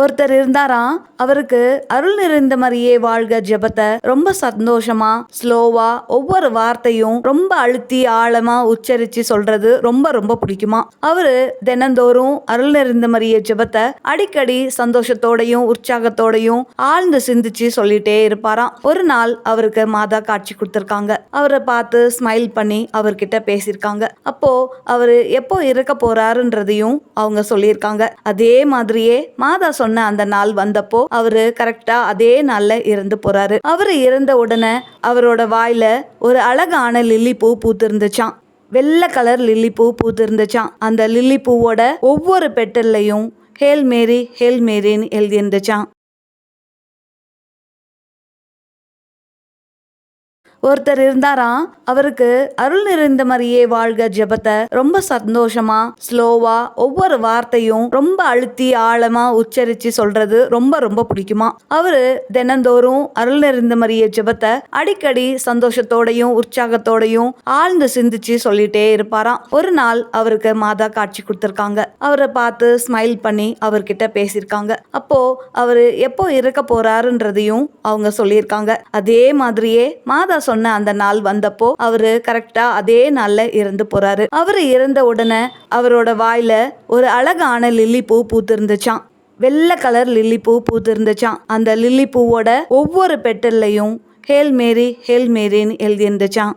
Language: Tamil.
ஒருத்தர் இருந்தாராம். அவருக்கு அருள் நிறைந்த மரியே வாழ்க ஜெபத்தை ரொம்ப சந்தோஷமா ஸ்லோவா ஒவ்வொரு வார்த்தையும் ரொம்ப அழுத்தி ஆழமா உச்சரிச்சு சொல்றது ரொம்ப ரொம்ப பிடிக்குமா. அவரு தினந்தோறும் அருள் நிறைந்த மரியே ஜெபத்தை அடிக்கடி சந்தோஷத்தோடையும் உற்சாகத்தோடையும் ஆழ்ந்து சிந்திச்சு சொல்லிட்டே இருப்பாராம். ஒரு நாள் அவருக்கு மாதா காட்சி கொடுத்திருக்காங்க. அவரை பார்த்து ஸ்மைல் பண்ணி அவர்கிட்ட பேசியிருக்காங்க. அப்போ அவரு எப்போ இருக்க போறாருன்றதையும் அவங்க சொல்லியிருக்காங்க. அதே மாதிரியே மாதா சொன்ன அந்த நாள் வந்தப்போ அவரு கரெக்டா அதே நாள்ல இறந்து போறாரு. அவரு இறந்த உடனே அவரோட வாயில ஒரு அழகான லில்லி பூ பூத்திருந்துச்சான். வெள்ளை கலர் லில்லி பூ பூத்திருந்துச்சான். அந்த லில்லி பூவோட ஒவ்வொரு பெட்டல்லையும் ஹேல் மேரி ஹேல் மேரின்னு எழுதியிருந்துச்சான். ஒருத்தர் இருந்தாராம். அவருக்கு அருள் நிறைந்த மரியே வாழ்க ஜெபத்தை ரொம்ப சந்தோஷமா ஸ்லோவா ஒவ்வொரு வார்த்தையும் ரொம்ப அழுத்தி ஆழமா உச்சரிச்சு சொல்றது ரொம்ப ரொம்ப பிடிக்குமா. அவரு தினந்தோறும் அருள் நிறைந்த மரியே ஜெபத்தை அடிக்கடி சந்தோஷத்தோடையும் உற்சாகத்தோடையும் ஆழ்ந்து சிந்திச்சு சொல்லிட்டே இருப்பாராம். ஒரு நாள் அவருக்கு மாதா காட்சி கொடுத்திருக்காங்க. அவரை பார்த்து ஸ்மைல் பண்ணி அவர்கிட்ட பேசியிருக்காங்க. அப்போ அவரு எப்போ இருக்க போறாருன்றதையும் அவங்க சொல்லியிருக்காங்க. அதே மாதிரியே மாதா சொன்ன அந்த நாள் வந்தப்போ அவரு கரெக்டா அதே நாள்ல இறந்து போறாரு. அவரு இறந்த உடனே அவரோட வாயில ஒரு அழகான லில்லி பூ பூத்திருந்துச்சான். வெள்ளை கலர் லில்லி பூ பூத்திருந்துச்சான். அந்த லில்லி பூவோட ஒவ்வொரு பெட்டல்லையும் ஹேல் மேரி ஹேல் மேரின்னு எழுதியிருந்துச்சான்.